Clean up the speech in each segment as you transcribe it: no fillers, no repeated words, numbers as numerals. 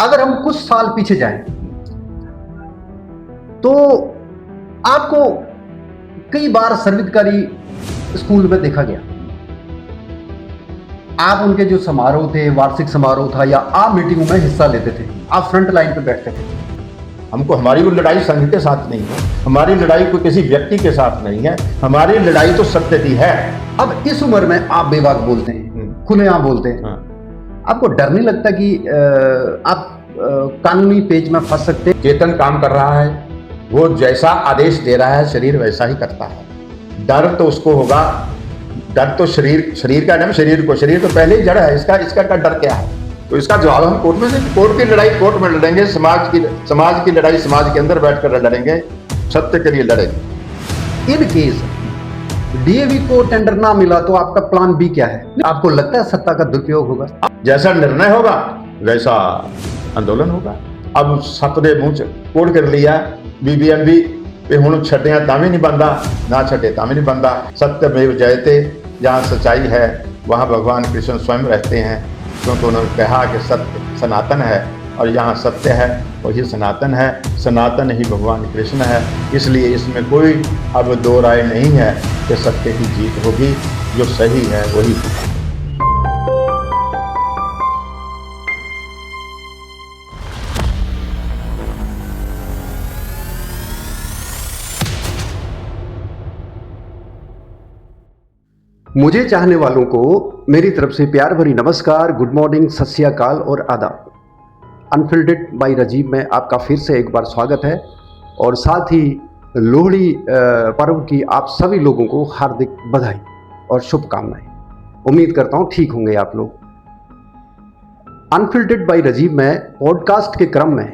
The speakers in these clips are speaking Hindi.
अगर हम कुछ साल पीछे जाएं तो आपको कई बार सर्वाधिकारी स्कूल में देखा गया। आप उनके जो समारोह थे, वार्षिक समारोह था या आम मीटिंगों में हिस्सा लेते थे, आप फ्रंट लाइन पे बैठते थे। हमको हमारी वो लड़ाई संघ के साथ नहीं है, हमारी लड़ाई कोई किसी व्यक्ति के साथ नहीं है, हमारी लड़ाई तो सत्य की है। अब इस उम्र में आप बेबाक बोलते हैं, खुलेआम बोलते हैं। आपको डर नहीं लगता कि आप कानूनी पेच में फंस सकते हैं? चेतन काम कर रहा है, वो जैसा आदेश दे रहा है शरीर वैसा ही करता है। डर तो उसको होगा, डर तो शरीर का नाम, शरीर तो पहले ही जड़ है, इसका डर क्या है? तो इसका जवाब हम कोर्ट में से, कोर्ट की लड़ाई कोर्ट में लड़ेंगे, समाज की लड़ाई समाज के अंदर बैठकर लड़ेंगे, सत्य के लिए लड़ेंगे। इन केस डीएवी को टेंडर ना मिला तो आपका प्लान बी क्या है? आपको लगता है सत्ता का दुरुपयोग होगा? जैसा निर्णय होगा वैसा आंदोलन होगा। अब सत्य दे मुंह कोड़ कर लिया बीबीएमबी पे हुण छड्डिया तां भी नहीं बनता, ना छड्डे तां भी नहीं बनता। सत्यमेव जयते, जहाँ सच्चाई है वहाँ भगवान कृष्ण स्वयं रहते हैं, क्योंकि उन्होंने कहा कि सत्य सनातन है और यहाँ सत्य है वही सनातन है, सनातन ही भगवान कृष्ण है। इसलिए इसमें कोई अब दो राय नहीं है कि सत्य की जीत होगी, जो सही है वही होगा। मुझे चाहने वालों को मेरी तरफ से प्यार भरी नमस्कार, गुड मॉर्निंग, सत श्री अकाल और आदाब। अनफिल्टर्ड बाय राजीव में आपका फिर से एक बार स्वागत है और साथ ही लोहड़ी पर्व की आप सभी लोगों को हार्दिक बधाई और शुभकामनाएं। उम्मीद करता हूं ठीक होंगे आप लोग। अनफिल्टर्ड बाय राजीव में पॉडकास्ट के क्रम में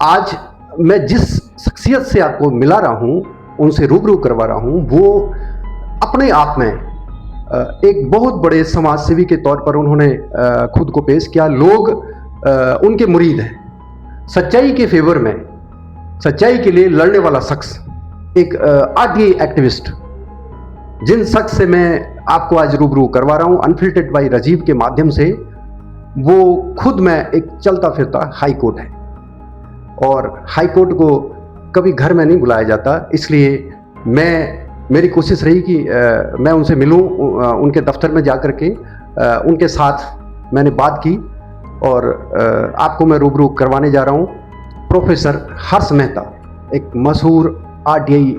आज मैं जिस शख्सियत से आपको मिला रहा हूं, उनसे रूबरू करवा रहा हूं, वो अपने आप में एक बहुत बड़े समाज सेवी के तौर पर उन्होंने खुद को पेश किया। लोग उनके मुरीद हैं। सच्चाई के फेवर में, सच्चाई के लिए लड़ने वाला शख्स, एक आरटीआई एक्टिविस्ट, जिन शख्स से मैं आपको आज रूबरू करवा रहा हूं अनफिल्टर्ड बाय राजीव के माध्यम से, वो खुद में एक चलता फिरता हाई कोर्ट है और हाई कोर्ट को कभी घर में नहीं बुलाया जाता। इसलिए मेरी कोशिश रही कि मैं उनसे मिलूं, उनके दफ्तर में जाकर के उनके साथ मैंने बात की और आपको मैं रूबरू करवाने जा रहा हूं प्रोफेसर हर्ष मेहता, एक मशहूर आरटीआई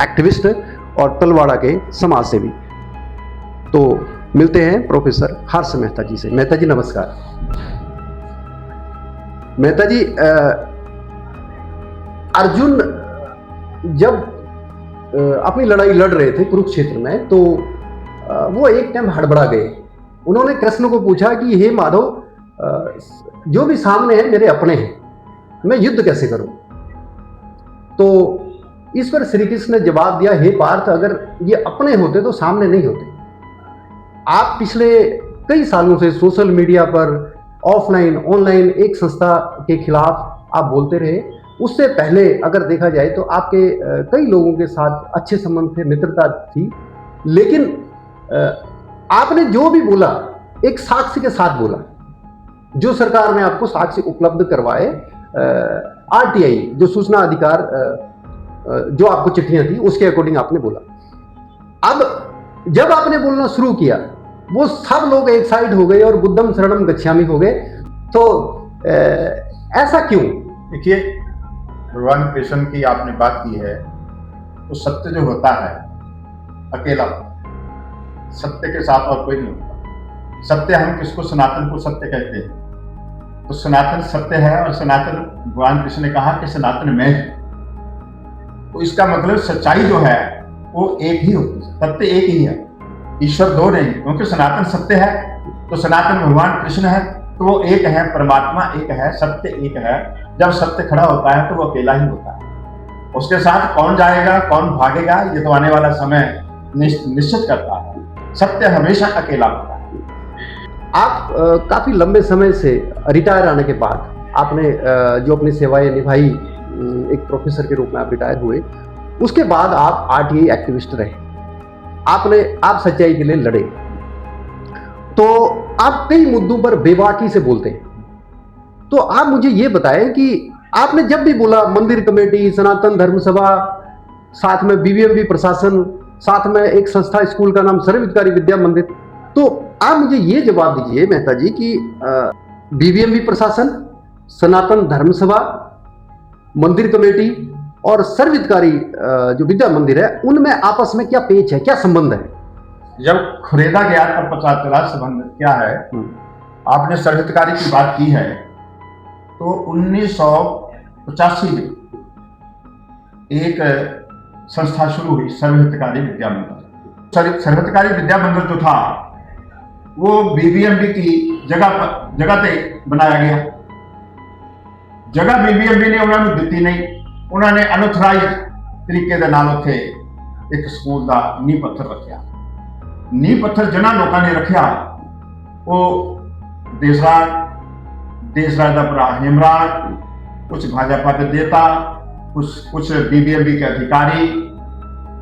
एक्टिविस्ट और तलवाड़ा के समाज सेवी। तो मिलते हैं प्रोफेसर हर्ष मेहता जी से। मेहता जी नमस्कार। मेहता जी, अर्जुन जब अपनी लड़ाई लड़ रहे थे कुरुक्षेत्र में, तो वो एक टाइम हड़बड़ा गए। उन्होंने कृष्ण को पूछा कि हे माधव, जो भी सामने है मेरे अपने हैं, मैं युद्ध कैसे करूं? तो इस पर श्री कृष्ण ने जवाब दिया, हे पार्थ, अगर ये अपने होते तो सामने नहीं होते। आप पिछले कई सालों से सोशल मीडिया पर ऑफलाइन ऑनलाइन एक संस्था के खिलाफ आप बोलते रहे। उससे पहले अगर देखा जाए तो आपके कई लोगों के साथ अच्छे संबंध थे, मित्रता थी, लेकिन आपने जो भी बोला एक साक्ष्य के साथ बोला। जो सरकार ने आपको साक्ष्य उपलब्ध करवाए, आरटीआई जो सूचना अधिकार जो आपको चिट्ठियां थी उसके अकॉर्डिंग आपने बोला। अब जब आपने बोलना शुरू किया, वो सब लोग एक साइड हो गए और बुद्धम शरणम गच्छामि हो गए। तो ऐसा क्यों? देखिए, भगवान कृष्ण की आपने बात की है, तो सत्य जो होता है अकेला, सत्य के साथ और कोई नहीं होता। सत्य हम किसको, सनातन को सत्य कहते हैं। तो सनातन सत्य है और सनातन, भगवान कृष्ण ने कहा कि सनातन में है। तो इसका मतलब सच्चाई जो है वो एक ही होती है, सत्य एक ही है, ईश्वर दो नहीं। क्योंकि सनातन सत्य है तो सनातन भगवान कृष्ण है, तो वो एक है, परमात्मा एक है, सत्य एक है। जब सत्य खड़ा होता है तो वो अकेला ही होता है। उसके साथ कौन जाएगा कौन भागेगा ये तो आने वाला समय निश्चित करता है। सत्य हमेशा अकेला होता है। आप काफी लंबे समय से रिटायर आने के बाद आपने जो अपनी सेवाएं निभाई, एक प्रोफेसर के रूप में आप रिटायर हुए, उसके बाद आप आरटीआई एक्टिविस्ट रहे। आप सच्चाई के लिए लड़े। तो आप कई मुद्दों पर बेबाकी से बोलते हैं। तो आप मुझे ये बताएं कि आपने जब भी बोला मंदिर कमेटी, सनातन धर्म सभा, साथ में बीबीएमबी प्रशासन, साथ में एक संस्था स्कूल का नाम सर्वहितकारी विद्या मंदिर, तो आप मुझे ये जवाब दीजिए मेहता जी कि बीबीएमबी प्रशासन, सनातन धर्म सभा, मंदिर कमेटी और सर्वहितकारी जो विद्या मंदिर है, उनमें आपस में क्या पेच है, क्या संबंध है? जब खुरेदा गया तब पता चला संबंध क्या है। आपने सर्वहितकारी की बात की है, तो 1985 में एक संस्था शुरू हुई, सर्वहितकारी विद्या मंदिर। सर्वहितकारी विद्या मंदिर जो था वो बीबीएमबी की जगह पे बनाया गया। जगह बीबीएमबी ने उन्होंने दिती नहीं, उन्होंने अनऑथराइज तरीके दे नाल उत्थे एक स्कूल का नींह पत्थर रखा। नींह पत्थर जिन्हां लोगों ने रखा वो देसराज का भरा हेमराज, कुछ भाजपा के नेता, कुछ बीबीएमबी के अधिकारी।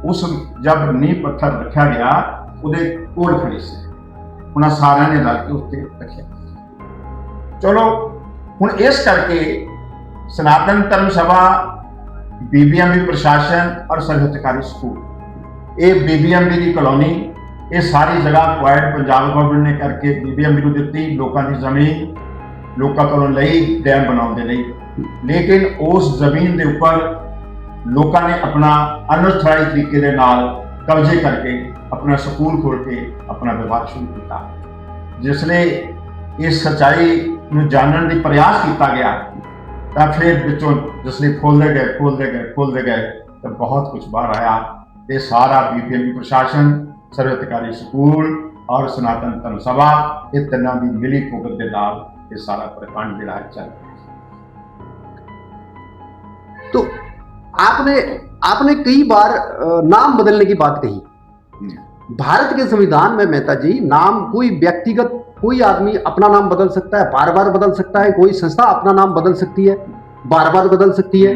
उस जब नींह पत्थर रखा गया उहदे कोल खड़े से उन्होंने सारे ने रल के उत्ते रखा। चलो हुण इस करके सनातन धर्म सभा, बीबीएमबी प्रशासन और सर्वहितकारी स्कूल, ये बीबीएमबी की कॉलोनी, ये सारी जगह क्वाइट पंजाब गवर्नमेंट ने करके बीबीएमबी को दी। लोगों की जमीन लोगों को लई डैम बनाने लई, लेकिन उस जमीन के उपर लोगों ने अपना अनऑथराइज तरीके के नाल कब्जे करके अपना स्कूल खोल के अपना व्यवहार शुरू किया। जिसले इस सच्चाई को जानने का प्रयास किया गया तो फिर बिचों जिसले खोलते गए तो बहुत कुछ बाहर आया। ये सारा बीबीएमबी प्रशासन, सर्वहितकारी स्कूल और सनातन धर्म सभा, ये तीनों की मिली भुगत के नाल ये सारा प्रकांड जिहड़ा चल रहा है। तो आपने कई बार नाम बदलने की बात कही। भारत के संविधान में मेहता जी, नाम कोई व्यक्तिगत, कोई आदमी अपना नाम बदल सकता है, बार बार बदल सकता है, कोई संस्था अपना नाम बदल सकती है, बार बार बदल सकती है।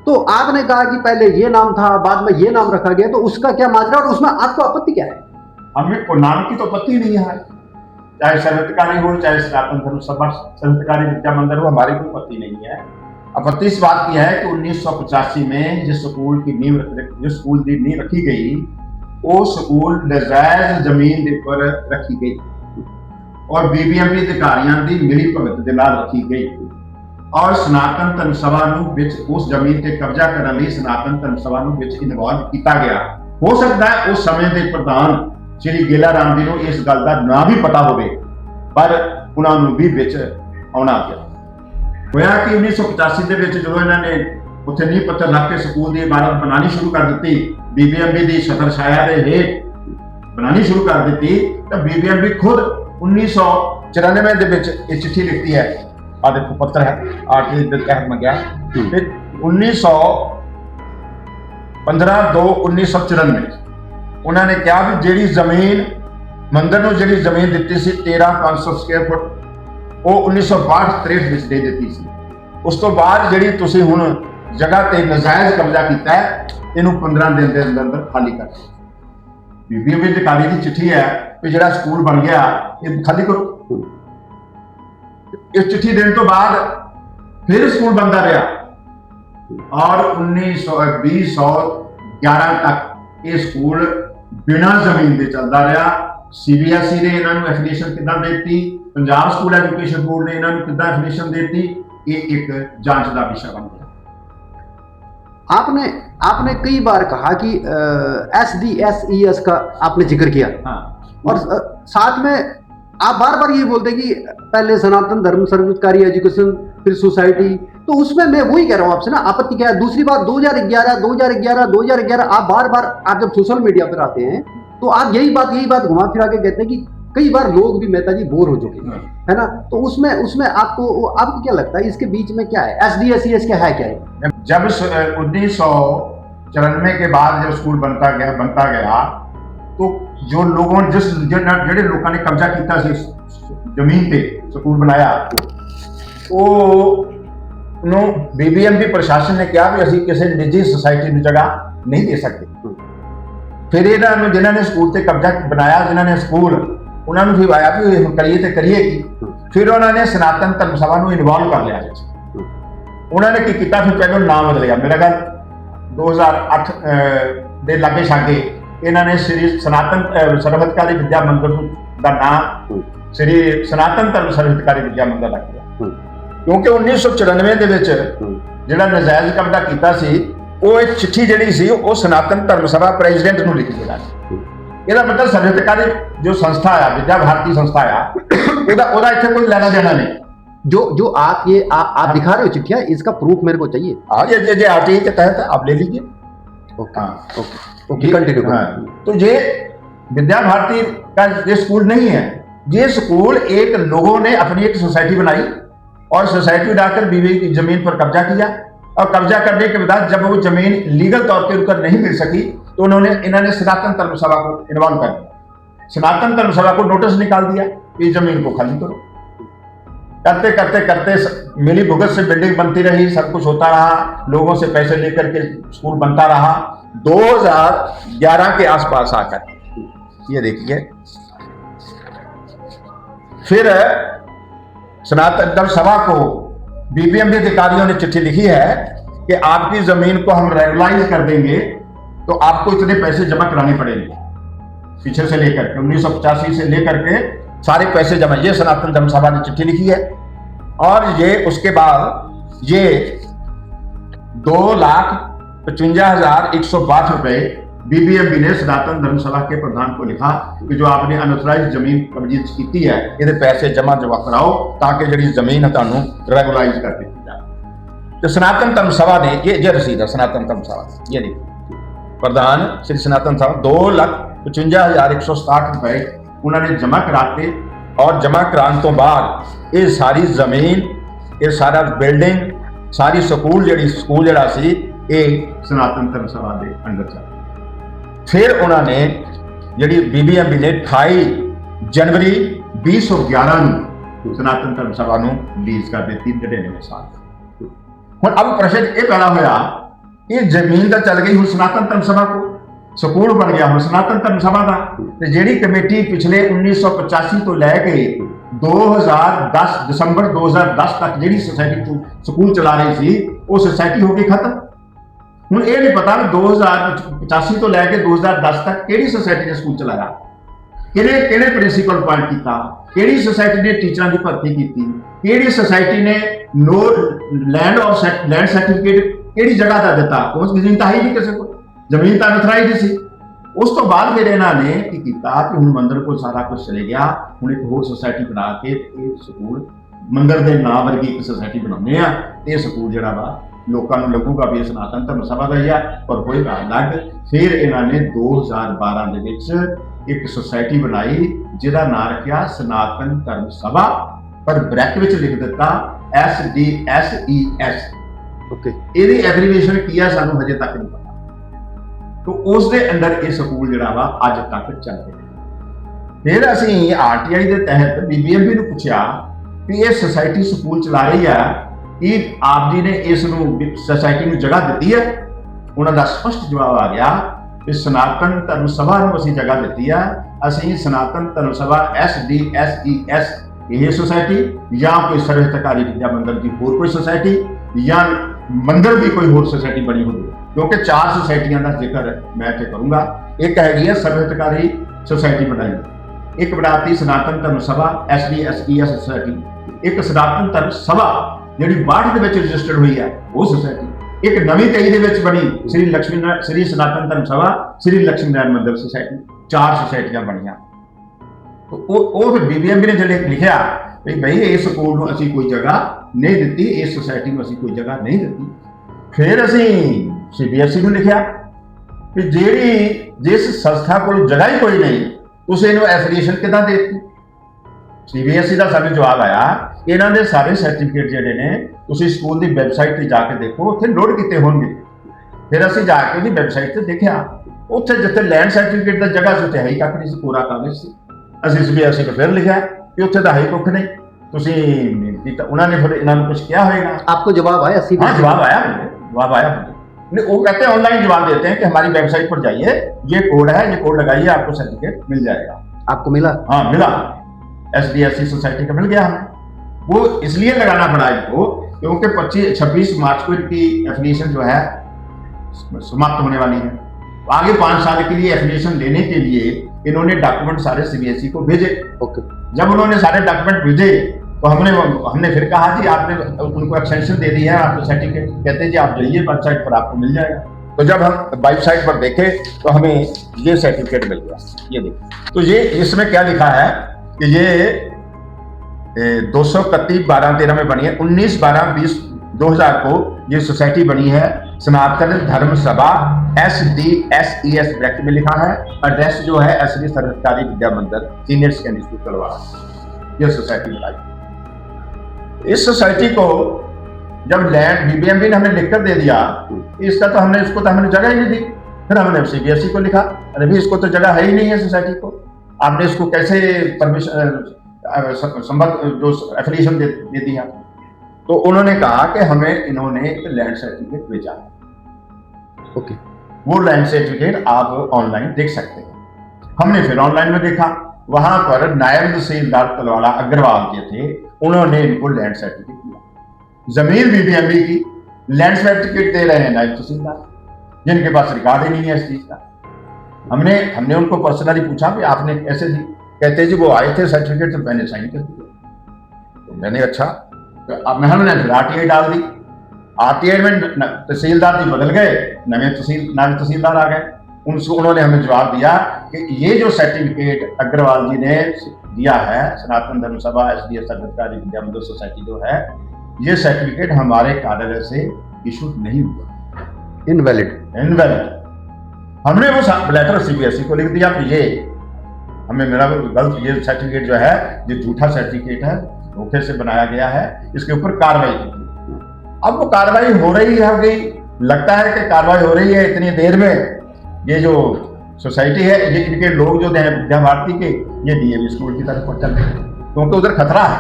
तो आपने कहा कि पहले ये नाम था, बाद में ये नाम रखा गया, तो उसका क्या माजरा और उसमें आपको आपत्ति क्या है? हमें को नाम की तो आपत्ति नहीं है, चाहे सर्वहितकारी हो, चाहे सनातन धर्म सभा, सर्वहितकारी विद्या मंदिर हो, हमारी कोई आपत्ति नहीं है। आपत्ति इस बात की है कि 1985 में जिस स्कूल की नींव रखी गई, वो स्कूल नजायज जमीन के ऊपर रखी गई और बीबीएमबी अधिकारियों की मिली भगत के नाल रखी गई और सनातन धर्म सभा नूं विच उस जमीन ते कब्जा करने लई सनातन धर्म सभा नूं विच इन्वॉल्व किया गया। हो सकता है उस समय के प्रधान श्री गेला राम जी को इस गल का ना भी पता होवे, पर उन्होंने भी विच आना पिया। होया कि 1985 के विच जदों इन्होंने उत्थे नींह पत्थर रख के स्कूल की इमारत बनानी शुरू कर दी, बीबीएमबी की छतर छाया के हेठ बनानी शुरू कर दी, तो बीबीएमबी खुद 1994 के विच एक चिट्ठी लिखती है, आ देखो पत्र है, आके तहत मंगया। फिर 15/2/1994 उन्होंने कहा भी जिहड़ी जमीन मंदिर नूं जिहड़ी जमीन दित्ती सी 13,500 स्क्वायर फुट, वो 1962-63 विच दे दित्ती सी। उस तो बाद जिहड़ी तुसीं हुण जगह ते नजायज कब्जा किया है, इनू 15 दिन के अंदर खाली कर। बीबीएमबी अधिकारी की चिट्ठी है कि जिहड़ा स्कूल बन गया ये खाली करो। इस चिट्ठी देने तो बाद फिर स्कूल बनता रहा और 2011 तक ये स्कूल बिना जमीन के चलता रहा। सीबीएसई ने इन्होंने एफिलिएशन कितना देती, पंजाब स्कूल एजुकेशन बोर्ड ने इन्होंने कितना एफिलिएशन देती, ये एक जांच का विषय बन गया। आपने कई बार कहा कि SDSES का आपने जिक्र किया। हाँ। और साथ में आप बार बार ये बोलते कि पहले सनातन धर्म सर्वहितकारी एजुकेशन, फिर सोसाइटी, तो उसमें मैं वही कह रहा हूँ आपसे ना, आपत्ति क्या है? दूसरी बात 2011 आप बार बार आप जब सोशल मीडिया पर आते हैं तो आप यही बात घुमा फिरा के कहते हैं कि कई बार लोग भी मेहता जी बोर हो चुके हैं, है ना? तो उसमें आपको क्या लगता है इसके बीच में क्या है? SDSES क्या है? जब 1994 के बाद जब स्कूल बनता गया तो जो लोगों जिहड़े लोगों ने कब्जा किया जमीन पे स्कूल बनाया, वो बीबीएमबी प्रशासन ने कहा भी असीं किसी निजी सोसाइटी को जगह नहीं दे सकते। फिर जिन्होंने स्कूल से कब्जा बनाया, जिन्होंने स्कूल, उन्होंने भी आया भी करिए तो करिए की। ਫਿਰ ਉਹਨਾਂ ਨੇ ਸਨਾਤਨ ਧਰਮ ਸਭਾ ਨੂੰ ਇਨਵੋਲਵ ਕਰ ਲਿਆ ਵਿੱਚ। ਉਹਨਾਂ ਨੇ ਕੀ ਕੀਤਾ, ਫਿਰ ਪਹਿਲਾਂ ਨਾਮ ਬਦਲਿਆ। ਮੇਰਾ ਖਿਆਲ 2008 ਦੇ ਲਾਗੇ ਛਾਗੇ ਇਹਨਾਂ ਨੇ ਸ੍ਰੀ ਸਨਾਤਨ ਸਰਵਹਿਤਕਾਰੀ ਵਿਦਿਆ ਮੰਦਿਰ ਦਾ ਨਾਮ ਸ੍ਰੀ ਸਨਾਤਨ ਧਰਮ ਸਰਵਹਿਤਕਾਰੀ ਵਿਦਿਆ ਮੰਦਿਰ ਰੱਖ ਲਿਆ, ਕਿਉਂਕਿ 1994 ਦੇ ਵਿੱਚ ਜਿਹੜਾ ਨਜਾਇਜ਼ ਕਬਜ਼ਾ ਕੀਤਾ ਸੀ, ਉਹ ਇੱਕ ਚਿੱਠੀ ਜਿਹੜੀ ਸੀ ਉਹ ਸਨਾਤਨ ਧਰਮ ਸਭਾ ਪ੍ਰੈਜ਼ੀਡੈਂਟ ਨੂੰ ਲਿਖੀ ਗਈ ਸੀ। ਇਹਦਾ ਮਤਲਬ ਸਰਵਹਿਤਕਾਰੀ ਜੋ ਸੰਸਥਾ ਆ, विद्या भारती संस्था आ, ਉਹਦਾ ਇੱਥੇ ਕੋਈ ਲੈਣਾ देना नहीं। जो आप दिखा रहे हो चिट्ठियां, इसका प्रूफ मेरे को चाहिए। हाँ, ये आरटीआई के तहत आप ले लीजिए। Okay, continue. तो ये विद्या भारती का ये स्कूल नहीं है, ये स्कूल एक लोगों ने अपनी एक सोसाइटी बनाई और सोसाइटी बनाकर बीवी की जमीन पर कब्जा किया, और कब्जा करने के बाद जब वो जमीन लीगल तौर पर उनको नहीं मिल सकी तो इन्होंने सनातन धर्म सभा को इन्वॉल्व कर दिया। सनातन धर्म सभा को नोटिस निकाल दिया कि जमीन को खाली करो। करते करते करते मिली भुगत से बिल्डिंग बनती रही, सब कुछ होता रहा, लोगों से पैसे लेकर के स्कूल बनता रहा। 2011 के आसपास आकर ये देखिए, फिर सनातन धर्म सभा को बीबीएमबी अधिकारियों ने चिट्ठी लिखी है कि आपकी जमीन को हम रेगुलाइज कर देंगे तो आपको इतने पैसे जमा कराने पड़ेंगे। पीछे से लेकर 1985 से लेकर के सारे पैसे जमा, ये सनातन धर्म सभा ने चिट्ठी लिखी है। और ये उसके बाद ये 2,55,162 रुपए बीबीएमबी ने सनातन धर्म सभा के प्रधान को लिखा कि जो आपने अनऑथराइज्ड जमीन कब्जे की है, ये पैसे जमा कराओ ताकि जी जमीन तुहानू रेगुलाइज कर दी जाए। तो सनातन धर्म सभा ने ये रसीद है, सनातन धर्म सभा ये देखिए, प्रधान श्री सनातन सभा 2,55,167 रुपए उन्होंने जमा कराते, और जमा कराने तो बाद ये सारी जमीन, ये सारा बिल्डिंग, सारी स्कूल जड़ा सी ये सनातन धर्म सभा के अंडर चल। फिर उन्होंने जी बीबीएमबी ने 28 जनवरी 2011 ਨੂੰ सनातन धर्म सभा ਨੂੰ लीज कर दी 99 साल। ਹੁਣ अब प्रश्न ये पैदा होया, ये जमीन तो चल गई, ਹੁਣ सनातन धर्म सभा को ਸਕੂਲ ਬਣ ਗਿਆ ਹੁਣ ਸਨਾਤਨ ਧਰਮ ਸਭਾ ਦਾ। ਤੇ ਜਿਹੜੀ ਕਮੇਟੀ ਪਿਛਲੇ 1985 ਤੋਂ ਲੈ ਕੇ 2010 ਦਸੰਬਰ 2010 ਤੱਕ ਜਿਹੜੀ ਸੋਸਾਇਟੀ ਸਕੂਲ ਚਲਾ ਰਹੀ ਸੀ, ਉਹ ਸੋਸਾਇਟੀ ਹੋ ਗਈ ਖਤਮ। ਹੁਣ ਇਹ ਨਹੀਂ ਪਤਾ ਵੀ 2085 ਤੋਂ ਲੈ ਕੇ 2010 ਤੱਕ ਕਿਹੜੀ ਸੋਸਾਇਟੀ ਨੇ ਸਕੂਲ ਚਲਾਇਆ, ਕਿਹੜੇ ਪ੍ਰਿੰਸੀਪਲ ਅਪਾਇੰਟ ਕੀਤਾ, ਕਿਹੜੀ ਸੋਸਾਇਟੀ ਨੇ ਟੀਚਰਾਂ ਦੀ ਭਰਤੀ ਕੀਤੀ, ਕਿਹੜੀ ਸੋਸਾਇਟੀ ਨੇ ਨੋ ਲੈਂਡ ਸਰਟੀਫਿਕੇਟ ਕਿਹੜੀ ਜਗ੍ਹਾ ਦਾ ਦਿੱਤਾ। ਉਸ ਜ਼ਮੀਨ ਤਾਂ ਹੈ ਹੀ ਨਹੀਂ ਕਿਸੇ ਕੋਲ, ਜ਼ਮੀਨ ਤਾਂ ਅਨਥਰਾਈਜ਼ਡ ਸੀ। ਉਸ ਤੋਂ ਬਾਅਦ ਫਿਰ ਇਹਨਾਂ ਨੇ ਕੀ ਕੀਤਾ ਕਿ ਹੁਣ ਮੰਦਰ ਕੋਲ ਸਾਰਾ ਕੁਝ ਚਲੇ ਗਿਆ, ਹੁਣ ਇੱਕ ਹੋਰ ਸੋਸਾਇਟੀ ਬਣਾ ਕੇ ਇਹ ਸਕੂਲ ਮੰਦਰ ਦੇ ਨਾਂ ਵਰਗੀ ਇੱਕ ਸੋਸਾਇਟੀ ਬਣਾਉਂਦੇ ਆ, ਇਹ ਸਕੂਲ ਜਿਹੜਾ ਵਾ ਲੋਕਾਂ ਨੂੰ ਲੱਗੂਗਾ ਵੀ ਇਹ ਸਨਾਤਨ ਧਰਮ ਸਭਾ ਦਾ ਹੀ ਆ, ਪਰ ਹੋਏਗਾ ਅਲੱਗ। ਫਿਰ ਇਹਨਾਂ ਨੇ 2012 ਦੇ ਵਿੱਚ ਇੱਕ ਸੋਸਾਇਟੀ ਬਣਾਈ ਜਿਹਦਾ ਨਾਂ ਰੱਖਿਆ ਸਨਾਤਨ ਧਰਮ ਸਭਾ, ਪਰ ਬ੍ਰੈਕਟ ਵਿੱਚ ਲਿਖ ਦਿੱਤਾ SDSES। ਓਕੇ, ਇਹਦੀ ਐਬਰੀਵੇਸ਼ਨ ਕੀ ਆ ਸਾਨੂੰ ਹਜੇ ਤੱਕ ਨਹੀਂ ਪਤਾ। तो उसके अंदर ये स्कूल जिहड़ा वा अज तक चल रहा। फिर असीं आरटीआई के तहत बीबीएमबी नूं पुछया कि ये सोसाइटी स्कूल चला रही है कि आप जी ने इस सोसाइटी नूं जगह दी है। उन्हां दा स्पष्ट जवाब आ गया कि सनातन धर्म सभा नूं असीं जगह दी है, असीं सनातन धर्म सभा SDSES ये सोसाइटी या कोई सर्वहितकारी विद्या मंदिर की होर कोई सोसाइटी या मंदिर की कोई होर सोसाइटी बनी होगी, क्योंकि 4 सोसाइटियां का जिक्र मैं इत्थे करूंगा। एक हैगी है सर्वहितकारी सोसाइटी बनाई, एक बनाती सनातन धर्म सभा SDSES सोसाइटी, एक सनातन धर्म सभा जिहड़ी 62 ਦੇ ਵਿੱਚ रजिस्टर्ड हुई है वो सोसाइटी, एक नवीं 23 ਦੇ ਵਿੱਚ बनी श्री सनातन धर्म सभा श्री लक्ष्मी नारायण मंदिर सोसाइटी। 4 सोसाइटियां बनिया। तो फिर बीबीएमबी ने जिहड़े लिखिया भी भाई इस स्कूल नूं असीं कोई जगह नहीं दित्ती, इस सोसाइटी नूं असीं कोई जगह नहीं दित्ती। फिर असीं CBSE ਨੂੰ ਲਿਖਿਆ ਕਿ जिस संस्था को जगह ही कोई नहीं ਤੁਸੀਂ ਇਹਨੂੰ ਐਫੀਲੀਏਸ਼ਨ ਕਿਦਾਂ ਦੇ ਦਿੱਤੀ। CBSE ਦਾ ਸਾਨੂੰ ਜਵਾਬ ਆਇਆ ਇਹਨਾਂ ਦੇ ਸਾਰੇ ਸਰਟੀਫਿਕੇਟ ਜਿਹੜੇ ਨੇ ਤੁਸੀਂ ਸਕੂਲ ਦੀ ਵੈਬਸਾਈਟ ਤੇ ਜਾ ਕੇ ਦੇਖੋ, ਉੱਥੇ ਲੋਡ ਕੀਤੇ ਹੋਣਗੇ। ਫਿਰ ਅਸੀਂ ਜਾ ਕੇ ਉਹਦੀ ਵੈਬਸਾਈਟ ਤੇ ਦੇਖਿਆ, ਉੱਥੇ ਜਿੱਥੇ ਲੈਂਡ ਸਰਟੀਫਿਕੇਟ ਦਾ ਜਗ੍ਹਾ ਸੀ ਉੱਥੇ ਹੈ ਹੀ ਕੱਖ ਨਹੀਂ ਸੀ, ਪੂਰਾ ਕਾਗਜ਼ ਸੀ। ਅਸੀਂ CBSE ਨੂੰ ਫਿਰ ਲਿਖਿਆ ਕਿ ਉੱਥੇ ਤਾਂ ਹੈ ਹੀ ਕੁੱਖ ਨਹੀਂ, ਤੁਸੀਂ ਉਹਨਾਂ ਨੇ ਫਿਰ ਇਹਨਾਂ ਨੂੰ ਕੁਝ ਕਿਹਾ ਹੋਏਗਾ। आपको जवाब आया? हाँ, जवाब आया मुझे। वो कहते हैं ऑनलाइन जवाब देते हैं कि हमारी वेबसाइट पर जाइए, ये कोड है, ये कोड लगाइए, आपको सर्टिफिकेट मिल जाएगा। आपको मिला? हाँ मिला, SDSE सोसाइटी का मिल गया हमें। वो इसलिए लगाना पड़ा इनको क्योंकि 26 मार्च को इनकी एफिलिएशन जो है समाप्त होने वाली है। आगे 5 साल के लिए एफिलिएशन लेने के लिए इन्होंने डॉक्यूमेंट सारे सीबीएसई को भेजे। ओके। जब उन्होंने सारे डॉक्यूमेंट भेजे तो हमने फिर कहा जी आपने उनको एक्सटेंशन दे दी है, आपको सर्टिफिकेट, कहते जी आप जाइए वेबसाइट पर आपको मिल जाएगा। तो जब हम वेबसाइट पर देखे तो हमें ये सर्टिफिकेट मिल गया। ये देखिए, तो ये इसमें क्या लिखा है कि ये 231/12/13 में बनी है। 19/12/20 को ये सोसाइटी बनी है सनातन धर्म सभा SDS ब्रैकेट में लिखा है। एड्रेस जो है SD सरकारी विद्या मंदिर सीनियर सेकेंडरी स्कूल तलवाड़ा, ये सोसाइटी बनाई। इस सोसाइटी को जब लैंड BBMB ने हमें लिखकर दे दिया, इसको तो हमने जगह ही नहीं दी। फिर हमने CBSE को लिखा, अरे भी इसको तो जगह है ही नहीं है सोसाइटी को, आपने इसको कैसे परमिशन जो एफिलिएशन दे दिया। तो उन्होंने कहा कि हमें इन्होंने एक लैंड सर्टिफिकेट भेजा। ओके। वो लैंड सर्टिफिकेट आप ऑनलाइन देख सकते हैं। हमने फिर ऑनलाइन में देखा, वहां पर नायब तहसीलदार तलवाड़ा अग्रवाल के थे, उन्होंने इनको लैंड सर्टिफिकेट दिया। जमीन BBMB की लैंड सर्टिफिकेट दे रहे हैं नायब तहसीलदार, जिनके पास रिकॉर्ड ही नहीं है इस चीज का। हमने उनको पर्सनली पूछा कि आपने कैसे दी, कहते जी वो आए थे सर्टिफिकेट तो मैंने साइन कर दिया। तो मैंने अच्छा, तो अब हमने फिर RTI डाल दी। RTI में तहसीलदार जी बदल गए, नए तहसीलदार आ गए। उन्होंने हमें जवाब दिया कि ये जो सर्टिफिकेट अग्रवाल जी ने दिया है सनातन धर्म सभा SDS सरकारी विद्या मंदिर सोसाइटी जो है, ये सर्टिफिकेट हमारे कार्यालय से इशू नहीं हुआ, इनवैलिड। हमने वो लेटर CBSE को लिख दिया कि ये हमें मेरा गलत, ये सर्टिफिकेट जो है ये झूठा सर्टिफिकेट है, धोखे से बनाया गया है, इसके ऊपर कार्रवाई की। अब वो कार्रवाई हो रही है, लगता है कि कार्रवाई हो रही है इतनी देर में। ये जो सोसाइटी है, ये इनके लोग जो हैं विद्या भारती के, ये DAV स्कूल की तरफ चल रहे हैं, क्योंकि उधर खतरा है।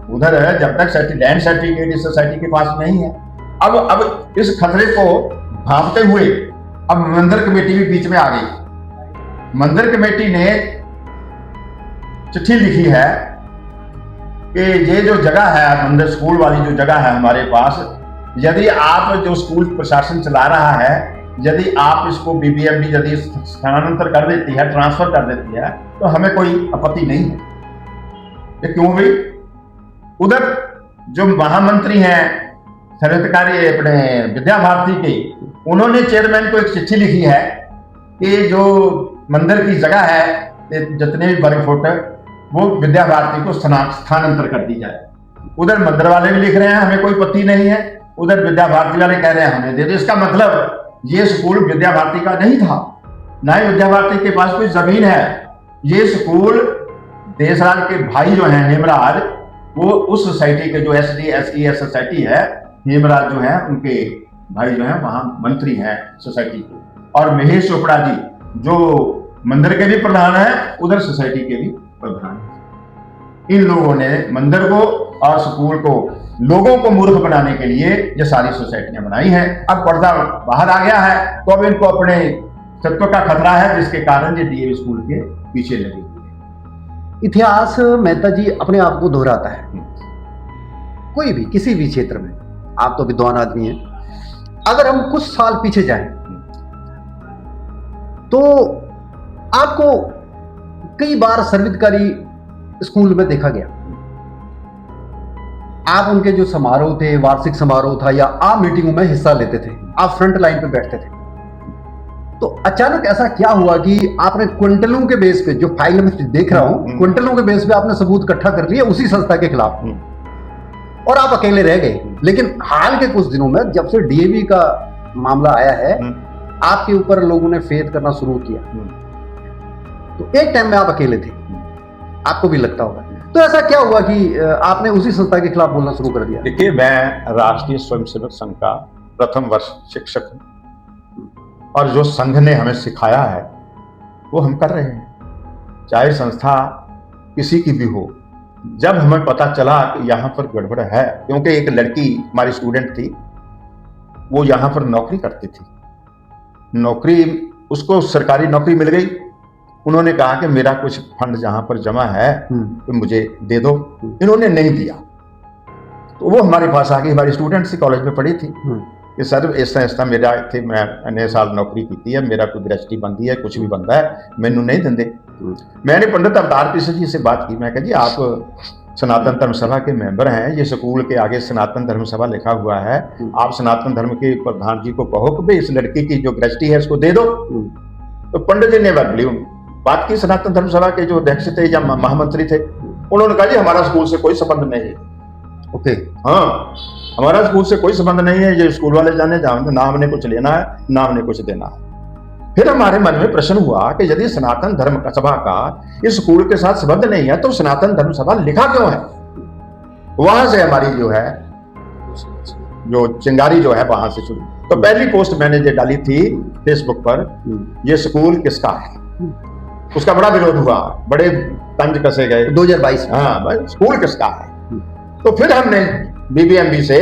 उधर है जब तक लैंड सर्टिफिकेट इस सोसाइटी के पास नहीं है। अब इस खतरे को भांपते हुए अब मंदिर कमेटी भी बीच में आ गई। मंदिर कमेटी ने चिट्ठी लिखी है कि ये जो जगह है मंदिर स्कूल वाली जो जगह है हमारे पास, यदि आप जो स्कूल प्रशासन चला रहा है, यदि आप इसको BBMB यदि स्थानांतर कर देती है, ट्रांसफर कर देती है, तो हमें कोई आपत्ति नहीं है। ये क्यों भाई? उधर जो महामंत्री हैं सरकारी अपने विद्या भारती के, उन्होंने चेयरमैन को एक चिट्ठी लिखी है कि जो मंदिर की जगह है जितने भी वर्ग फुट वो विद्या भारती को स्थानांतर कर दी जाए। उधर मंदिर वाले भी लिख रहे हैं हमें कोई आपत्ति नहीं है, उधर विद्या भारती वाले कह रहे हैं हमें दे दो। इसका मतलब ये स्कूल विद्या भारती का नहीं था, ना ही विद्या भारती के पास कोई जमीन है। ये स्कूल देशराज के भाई जो हैं हेमराज, वो उस सोसाइटी के जो SDSES सोसाइटी है, हेमराज जो है उनके भाई जो है वहां मंत्री हैं सोसाइटी के, और महेश चोपड़ा जी जो मंदिर के भी प्रधान है, उधर सोसाइटी के भी प्रधान है। इन लोगों ने मंदिर को और स्कूल को लोगों को मूर्ख बनाने के लिए ये सारी सोसाइटियां बनाई हैं। अब पर्दा बाहर आ गया है, तो अब इनको अपने सत्व का खतरा है, जिसके कारण ये DAV स्कूल के पीछे लगे हुए हैं। इतिहास मेहता जी अपने आप को दोहराता है, कोई भी किसी भी क्षेत्र में। आप तो विद्वान आदमी हैं, अगर हम कुछ साल पीछे जाएं तो आपको कई बार सर्वाधिकारी स्कूल में देखा गया। आप उनके जो समारोह थे, वार्षिक समारोह था या आम मीटिंगों में हिस्सा लेते थे, आप फ्रंट लाइन पे बैठते थे। तो अचानक ऐसा क्या हुआ कि आपने क्विंटलों के बेस पे, जो फाइल में देख रहा हूं, क्विंटलों के बेस पे आपने सबूत इकट्ठा कर लिया उसी संस्था के खिलाफ, और आप अकेले रह गए। लेकिन हाल के कुछ दिनों में जब से DAV का मामला आया है, आपके ऊपर लोगों ने फेथ करना शुरू किया। तो एक टाइम में आप अकेले थे, आपको भी लगता होगा। तो ऐसा क्या हुआ कि आपने उसी संस्था के खिलाफ बोलना शुरू कर दिया? देखिए, मैं राष्ट्रीय स्वयंसेवक संघ का प्रथम वर्ष शिक्षक हूं, और जो संघ ने हमें सिखाया है वो हम कर रहे हैं, चाहे संस्था किसी की भी हो। जब हमें पता चला कि यहाँ पर गड़बड़ है, क्योंकि एक लड़की हमारी स्टूडेंट थी, वो यहाँ पर नौकरी करती थी, नौकरी उसको सरकारी नौकरी मिल गई, उन्होंने कहा कि मेरा कुछ फंड जहां पर जमा है तो मुझे दे दो। इन्होंने नहीं दिया, तो वो हमारे पास आ गई, हमारी स्टूडेंट सी कॉलेज में पढ़ी थी कि सर इस तरह मेरा इतने मैं इन्ने साल नौकरी की है, मेरा कोई गृहस्थी बनती है, कुछ भी बनता है, मैनू नहीं देंगे। मैंने पंडित अवतार कृष्ण जी से बात की, मैं कहा जी आप सनातन धर्म सभा के मेंबर हैं, ये स्कूल के आगे सनातन धर्म सभा लिखा हुआ है, आप सनातन धर्म के प्रधान जी को कहो कि भाई इस लड़की की जो गृहस्थी है इसको दे दो। तो पंडित जी ने बात की सनातन धर्म सभा के जो अध्यक्ष थे या महामंत्री थे, उन्होंने कहा जी हमारा स्कूल से कोई संबंध नहीं है। ओके, हाँ, हमारा स्कूल से कोई संबंध नहीं है, ये स्कूल वाले जाने जाओ, ना हमने कुछ लेना है ना हमने कुछ देना है। फिर हमारे मन में प्रश्न हुआ कि यदि सनातन धर्म सभा का इस स्कूल के साथ संबंध नहीं है तो सनातन धर्म सभा लिखा क्यों है। वहां से हमारी जो है जो चिंगारी जो है वहां से शुरू। तो पहली पोस्ट मैंने जो डाली थी फेसबुक पर, ये स्कूल किसका है, उसका बड़ा विरोध हुआ, बड़े तंज कसे गए 2022। हाँ, स्कूल किसका है। तो फिर हमने बीबीएमबी से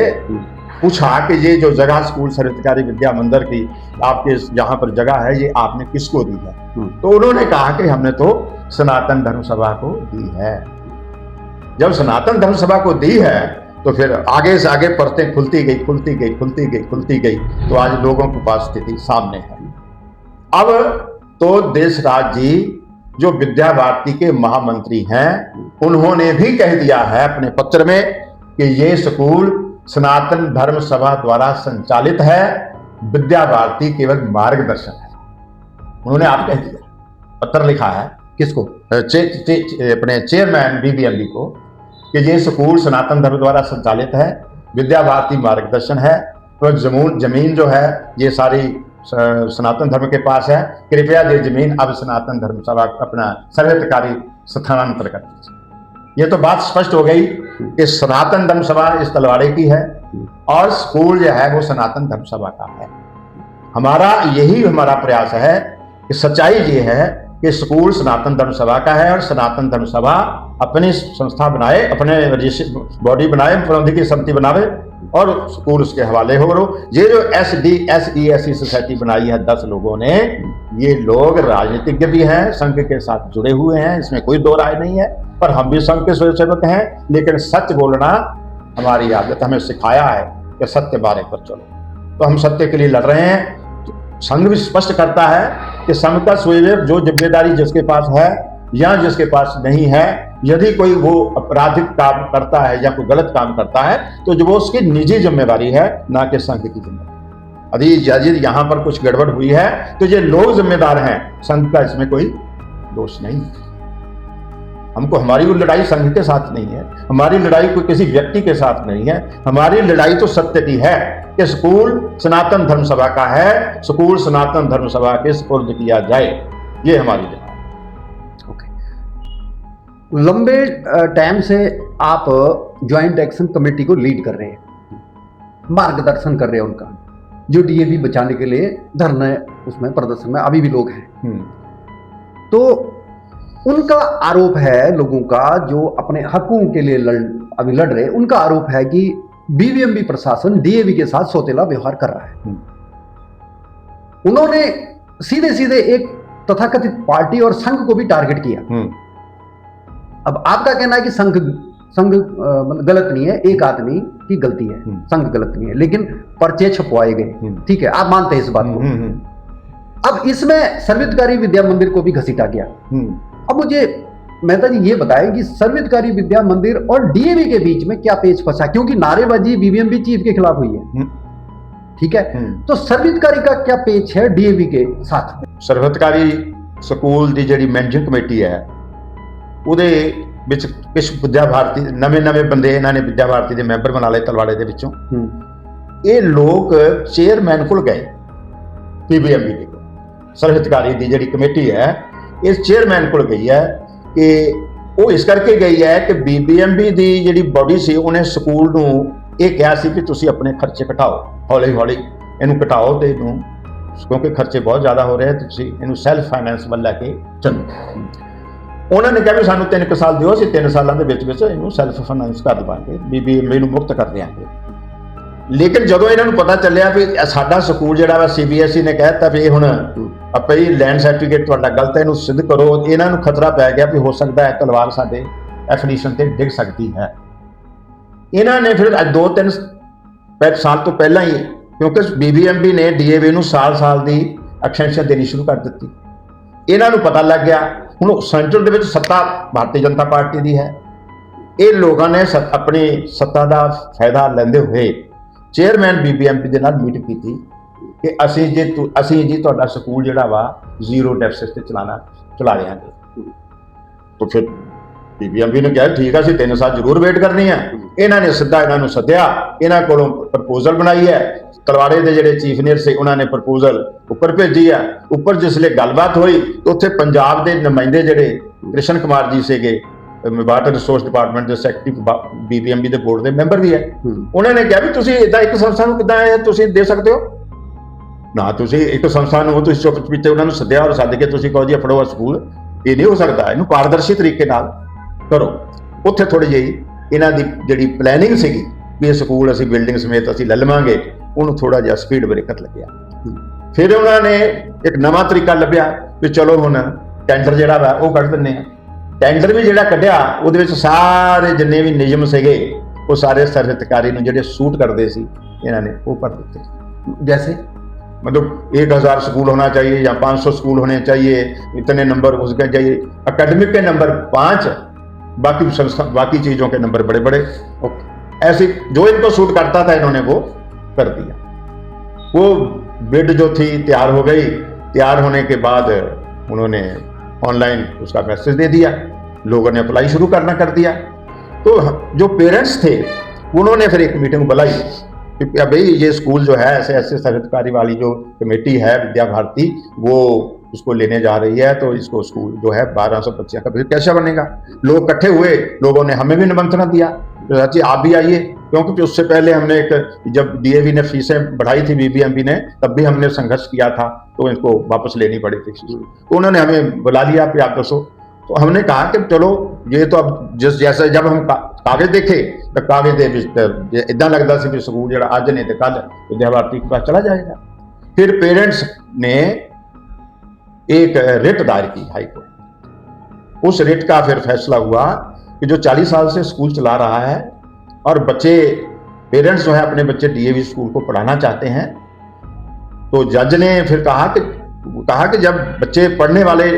पूछा कि ये जो जगह स्कूल सर्वोत्तरी विद्या मंदिर की आपके जहां पर जगह है ये आपने किसको दी है। तो उन्होंने कहा कि हमने तो सनातन धर्म सभा को दी है। जब सनातन धर्म सभा को दी है तो फिर आगे से आगे परतें खुलती गई, तो आज लोगों के पास स्थिति सामने है। अब तो देशराज जी जो विद्या भारती के महामंत्री हैं, उन्होंने भी कह दिया है अपने पत्र में कि ये स्कूल सनातन धर्म सभा द्वारा संचालित है, विद्या भारती केवल मार्गदर्शन है। उन्होंने आप कह दिया, पत्र लिखा है किसको, अपने चेयरमैन बीबीएमबी को, कि ये स्कूल सनातन धर्म द्वारा संचालित है, विद्या भारती मार्गदर्शन है, तो जमीन जो है ये सारी सनातन धर्म के पास है, कृपया ये जमीन अब सनातन धर्म सभा अपना सर्वोत्तरी स्थानांतर कर दीजिए। ये तो बात स्पष्ट हो गई कि सनातन धर्म सभा इस तलवाड़े की है और स्कूल जो है वो सनातन धर्म सभा का है। हमारा प्रयास है कि सच्चाई ये है कि स्कूल सनातन धर्म सभा का है और सनातन धर्म सभा अपनी संस्था बनाए, अपने बॉडी बनाए, प्रबंधकीय समिति बनावे और स्कूल उसके हवाले हो। ये जो SDSESE सोसाइटी बनाई है 10 लोगों ने, ये लोग राजनीतिज्ञ भी हैं, संघ के साथ जुड़े हुए हैं, इसमें कोई दो राय नहीं है, पर हम भी संघ के स्वयंसेवक हैं, लेकिन सच बोलना हमारी आदत, हमें सिखाया है कि सत्य बारे पर चलो, तो हम सत्य के लिए लड़ रहे हैं। संघ भी स्पष्ट करता है कि संघ का स्वयं जो जिम्मेदारी जिसके पास है या जिसके पास नहीं है, यदि कोई वो आपराधिक काम करता है या कोई गलत काम करता है तो जो वो उसकी निजी जिम्मेदारी है, ना कि संघ की जिम्मेदारी। यदि यहाँ पर कुछ गड़बड़ हुई है तो ये लोग जिम्मेदार हैं, संघ का इसमें कोई दोष नहीं। हमारी वो लड़ाई संघ के साथ नहीं है, हमारी लड़ाई कोई किसी व्यक्ति के साथ नहीं है, हमारी लड़ाई तो सत्य की है कि स्कूल सनातन धर्म सभा का है, स्कूल सनातन धर्म सभा के सुपुर्द किया जाए, ये हमारी लड़ाई। लंबे टाइम से आप ज्वाइंट एक्शन कमेटी को लीड कर रहे हैं, मार्गदर्शन कर रहे हैं उनका, जो डीएवी बचाने के लिए धरने उसमें प्रदर्शन में अभी भी लोग हैं। तो उनका आरोप है, लोगों का जो अपने हकों के लिए अभी लड़ रहे, उनका आरोप है कि बीबीएमबी प्रशासन डीएवी के साथ सौतेला व्यवहार कर रहा है। उन्होंने सीधे सीधे एक तथाकथित पार्टी और संघ को भी टारगेट किया। अब आपका कहना है कि संघ मतलब गलत नहीं है, एक आदमी की गलती है, संघ गलत नहीं है, लेकिन पर्चे छपवाए गए, ठीक है, आप मानते हैं इस बात को। अब इसमें सर्वोत्तरी विद्या मंदिर को भी घसीटा गया। अब मुझे मेहता जी ये बताएं कि सर्वोत्तरी विद्या मंदिर और डीएवी के बीच में क्या पेच फंसा, क्योंकि नारेबाजी बीबीएमबी चीफ के खिलाफ हुई है, ठीक है, तो सर्वोत्तरी का क्या पेच है डीएवी के साथ। सर्वोत्तरी स्कूल की जी मैनेजिंग कमेटी है, ਉਹਦੇ ਵਿੱਚ ਕੁਝ ਵਿਦਿਆ ਭਾਰਤੀ ਨਵੇਂ ਬੰਦੇ ਇਹਨਾਂ ਨੇ ਵਿਦਿਆ ਭਾਰਤੀ ਦੇ ਮੈਂਬਰ ਬਣਾ ਲਏ ਤਲਵਾੜੇ ਦੇ ਵਿੱਚੋਂ। ਇਹ ਲੋਕ ਚੇਅਰਮੈਨ ਕੋਲ ਗਏ ਪੀਬੀਐਮਬੀ ਦੇ ਕੋਲ, ਸਰਵਿਤਕਾਰੀ ਦੀ ਜਿਹੜੀ ਕਮੇਟੀ ਹੈ ਇਸ ਚੇਅਰਮੈਨ ਕੋਲ ਗਈ ਹੈ ਕਿ ਉਹ ਇਸ ਕਰਕੇ ਗਈ ਹੈ ਕਿ ਬੀਬੀਐਮਬੀ ਦੀ ਜਿਹੜੀ ਬੋਡੀ ਸੀ ਉਹਨੇ ਸਕੂਲ ਨੂੰ ਇਹ ਕਿਹਾ ਸੀ ਕਿ ਤੁਸੀਂ ਆਪਣੇ ਖਰਚੇ ਘਟਾਓ, ਹੌਲੀ ਹੌਲੀ ਇਹਨੂੰ ਘਟਾਓ ਤੇ ਇਹਨੂੰ, ਕਿਉਂਕਿ ਖਰਚੇ ਬਹੁਤ ਜ਼ਿਆਦਾ ਹੋ ਰਹੇ, ਤੁਸੀਂ ਇਹਨੂੰ ਸੈਲਫ ਫਾਈਨੈਂਸ ਵੱਲ ਲੈ ਕੇ ਚੱਲੋ। उन्होंने कहा भी सानू 3 साल दिओ, 3 सालों के विच ਇਹਨੂੰ ਸੈਲਫ ਫਾਈਨਾਂਸ ਕਰ ਦੇਵਾਂਗੇ, बीबीएमबी ਨੂੰ ਮੁਕਤ ਕਰ देंगे। ਲੇਕਿਨ ਜਦੋਂ ਇਹਨਾਂ ਨੂੰ ਪਤਾ ਚੱਲਿਆ ਵੀ ਸਾਡਾ ਸਕੂਲ ਜਿਹੜਾ ਵਾ CBSE ਨੇ ਕਹਿ ਦਿੱਤਾ ਵੀ ਇਹ ਹੁਣ ਆਪੇ ਹੀ ਲੈਂਡ ਸਰਟੀਫਿਕੇਟ ਤੁਹਾਡਾ ਗਲਤ ਹੈ, ਇਹਨੂੰ ਸਿੱਧ ਕਰੋ, ਇਹਨਾਂ ਨੂੰ ਖਤਰਾ ਪੈ ਗਿਆ ਵੀ ਹੋ ਸਕਦਾ ਹੈ ਤਲਵਾਰ ਸਾਡੇ ਐਫੀਲੀਏਸ਼ਨ ਤੇ ਡਿੱਗ ਸਕਦੀ ਹੈ। ਇਹਨਾਂ ਨੇ ਫਿਰ ਅੱਜ 2-3 ਸਾਲ ਤੋਂ ਪਹਿਲਾਂ ਹੀ, ਕਿਉਂਕਿ BBMP ਨੇ DAV ਨੂੰ ਸਾਲ ਦੀ ਐਕਸਟੈਂਸ਼ਨ ਦੇਣੀ ਸ਼ੁਰੂ ਕਰ ਦਿੱਤੀ, ਇਹਨਾਂ ਨੂੰ ਪਤਾ ਲੱਗ ਗਿਆ ਹੁਣ ਸੈਂਟਰ ਦੇ ਵਿੱਚ ਸੱਤਾ ਭਾਰਤੀ ਜਨਤਾ ਪਾਰਟੀ ਦੀ ਹੈ। ਇਹ ਲੋਕਾਂ ਨੇ ਆਪਣੀ ਸੱਤਾ ਦਾ ਫਾਇਦਾ ਲੈਂਦੇ ਹੋਏ ਚੇਅਰਮੈਨ BBMP ਦੇ ਨਾਲ ਮੀਟਿੰਗ ਕੀਤੀ ਕਿ ਅਸੀਂ ਜੀ ਤੁਹਾਡਾ ਸਕੂਲ ਜਿਹੜਾ ਵਾ ਜ਼ੀਰੋ ਡੈਫਿਸਿਟ ਤੇ ਚਲਾ ਦੇਵਾਂਗੇ। ਤਾਂ ਫਿਰ BBMP ਨੇ ਕਿਹਾ ਠੀਕ ਆ, ਅਸੀਂ 3 ਸਾਲ ਜ਼ਰੂਰ ਵੇਟ ਕਰਨੀ ਹੈ। ਇਹਨਾਂ ਨੇ ਸਿੱਧਾ ਇਹਨਾਂ ਨੂੰ ਸੱਦਿਆ, ਇਹਨਾਂ ਕੋਲੋਂ ਪ੍ਰਪੋਜ਼ਲ ਬਣਾਈ ਹੈ। ਤਲਵਾੜੇ ਦੇ ਜਿਹੜੇ ਚੀਫ ਇੰਜੀਨੀਅਰ ਸੀ ਉਹਨਾਂ ਨੇ ਪ੍ਰਪੋਜ਼ਲ ਉੱਪਰ ਭੇਜੀ ਹੈ। ਉੱਪਰ ਜਿਸਲੇ ਗੱਲਬਾਤ ਹੋਈ ਤਾਂ ਉੱਥੇ ਪੰਜਾਬ ਦੇ ਨੁਮਾਇੰਦੇ ਜਿਹੜੇ ਕ੍ਰਿਸ਼ਨ ਕੁਮਾਰ ਜੀ ਸੀਗੇ, ਵਾਟਰ ਰਿਸੋਰਸ ਡਿਪਾਰਟਮੈਂਟ ਦੇ ਸੈਕਟਰੀ, BBMP ਦੇ ਬੋਰਡ ਦੇ ਮੈਂਬਰ ਵੀ ਹੈ, ਉਹਨਾਂ ਨੇ ਕਿਹਾ ਵੀ ਤੁਸੀਂ ਇਦਾਂ ਇੱਕ ਸੰਸਥਾ ਨੂੰ ਕਿੱਦਾਂ ਤੁਸੀਂ ਦੇ ਸਕਦੇ ਹੋ ਨਾ, ਤੁਸੀਂ ਇੱਕ ਸੰਸਥਾ ਨੂੰ ਤੁਸੀਂ ਚੁੱਪ ਚਪੀਤੇ ਉਹਨਾਂ ਨੂੰ ਸੱਦਿਆ ਔਰ ਸੱਦ ਕੇ ਤੁਸੀਂ ਕਹੋ ਜੀ ਫੜੋ ਸਕੂਲ, ਇਹ ਨਹੀਂ ਹੋ ਸਕਦਾ, ਇਹਨੂੰ ਪਾਰਦਰਸ਼ੀ ਤਰੀਕੇ ਨਾਲ ਕਰੋ। ਉੱਥੇ ਥੋੜੀ ਜਿਹੀ ਇਹਨਾਂ ਦੀ ਜਿਹੜੀ ਪਲੈਨਿੰਗ ਸੀਗੀ ਵੀ ਇਹ ਸਕੂਲ ਅਸੀਂ ਬਿਲਡਿੰਗ ਸਮੇਤ ਅਸੀਂ ਲੈ ਲਵਾਂਗੇ, ਉਹਨੂੰ ਥੋੜਾ ਜਿਹਾ ਸਪੀਡ ਬ੍ਰੇਕਰ ਲੱਗਿਆ। ਫਿਰ ਉਹਨਾਂ ਨੇ ਇੱਕ ਨਵਾਂ ਤਰੀਕਾ ਲੱਭਿਆ ਵੀ ਚਲੋ ਹੁਣ ਟੈਂਡਰ ਜਿਹੜਾ ਵਾ ਉਹ ਕੱਢ ਦਿੰਦੇ ਆ। ਟੈਂਡਰ ਵੀ ਜਿਹੜਾ ਕੱਢਿਆ ਉਹਦੇ ਵਿੱਚ ਸਾਰੇ ਜਿੰਨੇ ਵੀ ਨਿਯਮ ਸੀਗੇ ਉਹ ਸਾਰੇ ਸਰਵਿਤਕਾਰੀ ਨੂੰ ਜਿਹੜੇ ਸੂਟ ਕਰਦੇ ਸੀ ਇਹਨਾਂ ਨੇ ਉਹ ਭਰ ਦਿੱਤੇ। जैसे मतलब 1000 स्कूल होना चाहिए या 500 स्कूल होने चाहिए, इतने नंबर उसके चाहिए, एकेडमिक के नंबर 5, बाकी संस्था बाकी चीज़ों के नंबर बड़े बड़े, ऐसे जो इनको सूट करता था इन्होंने वो कर दिया। वो बिड जो थी तैयार हो गई, तैयार होने के बाद उन्होंने ऑनलाइन उसका मैसेज दे दिया, लोगों ने अप्लाई शुरू करना कर दिया। तो जो पेरेंट्स थे उन्होंने फिर एक मीटिंग बुलाई कि भाई ये स्कूल जो है ऐसे ऐसे सरकारी वाली जो कमेटी है विद्या भारती वो उसको लेने जा रही है, तो इसको स्कूल जो है 1200 बच्चे का फिर कैसे बनेगा। लोग इकट्ठे हुए, लोगों ने हमें भी निमंत्रण दिया चाची आप भी आइए, क्योंकि उससे पहले हमने जब DAV ने फीसें बढ़ाई थी BBMP ने तब भी हमने संघर्ष किया था, तो इनको वापस लेनी पड़ी थी। तो उन्होंने हमें बुला लिया कि आप दसो। तो हमने कहा कि चलो ये तो अब जैसे जब हम कागज देखे तो कागज दे इदा लगता सी भी स्कूल जो अज नहीं तो कल विद्या भारती के पास चला जाएगा। फिर पेरेंट्स ने एक रिट दायर की हाई कोर्ट। उस रिट का फिर फैसला हुआ कि जो 40 साल से स्कूल चला रहा है और बच्चे पेरेंट्स जो है अपने बच्चे DAV स्कूल को पढ़ाना चाहते हैं, तो जज ने फिर कहा कि जब बच्चे पढ़ने वाले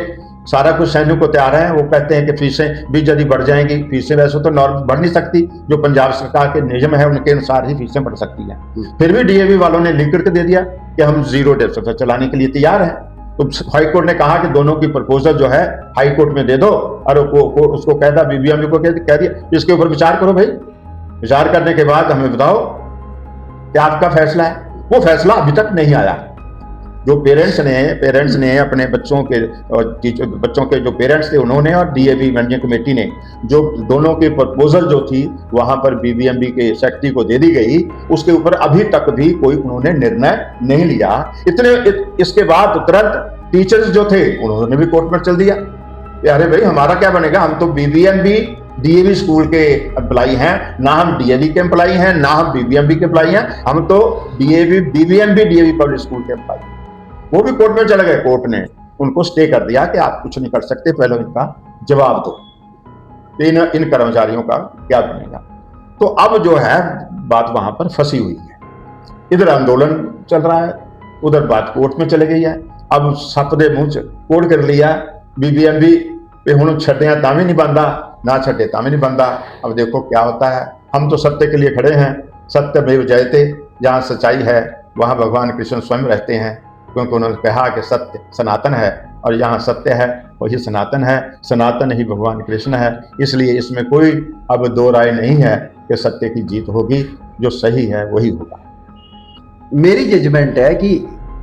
सारा कुछ सैनिक को तैयार है, वो कहते हैं कि फीसें भी यदि बढ़ जाएंगी, फीसें वैसे तो नॉर्म बढ़ नहीं सकती, जो पंजाब सरकार के नियम है उनके अनुसार ही फीसें बढ़ सकती हैं। फिर भी DAV वालों ने लिख करके दे दिया कि हम जीरो डेफिसिट चलाने के लिए तैयार हैं। तो हाई कोर्ट ने कहा कि दोनों की प्रपोजल जो है हाई कोर्ट में दे दो, और उसको कह दिया BBMP को कह दिया इसके ऊपर विचार करो भाई, विचार करने के बाद हमें बताओ क्या आपका फैसला है। वो फैसला अभी तक नहीं आया। जो पेरेंट्स ने अपने बच्चों के जो पेरेंट्स थे उन्होंने और DAV मैनेजिंग कमेटी ने जो दोनों की प्रपोजल जो थी वहां पर BBMP के सेक्रेटरी को दे दी गई, उसके ऊपर अभी तक भी कोई उन्होंने निर्णय नहीं लिया। इसके बाद तुरंत टीचर्स जो थे उन्होंने भी कोर्ट में चल दिया, अरे भाई हमारा क्या बनेगा, हम तो BBMP DAV स्कूल के एम्प्लाई हैं, ना हम DAV के एम्प्लाई हैं, ना हम BBMP के एम्प्लाई हैं, हम तो BBMP DAV पब्लिक स्कूल के एम्प्लाई। वो भी कोर्ट में चले गए, कोर्ट ने उनको स्टे कर दिया कि आप कुछ नहीं कर सकते, पहले इनका जवाब दो, इन कर्मचारियों का क्या बनेगा। तो अब जो है बात वहां पर फंसी हुई है, इधर आंदोलन चल रहा है, उधर बात कोर्ट में चले गई है। अब सप दे मुंह च कोर्ट कर लिया BBMP पे, हुण छड्डिया तां भी नहीं बनता, ना छड्डे तां भी नहीं बनता। अब देखो क्या होता है। हम तो सत्य के लिए खड़े हैं, सत्यमेव जयते, जहाँ सच्चाई है वहाँ भगवान कृष्ण स्वयं रहते हैं, क्योंकि उन्होंने कहा कि सत्य सनातन है और यहाँ सत्य है वही सनातन है, सनातन ही भगवान कृष्ण है। इसलिए इसमें कोई अब दो राय नहीं है कि सत्य की जीत होगी, जो सही है वही होगा। मेरी जजमेंट है कि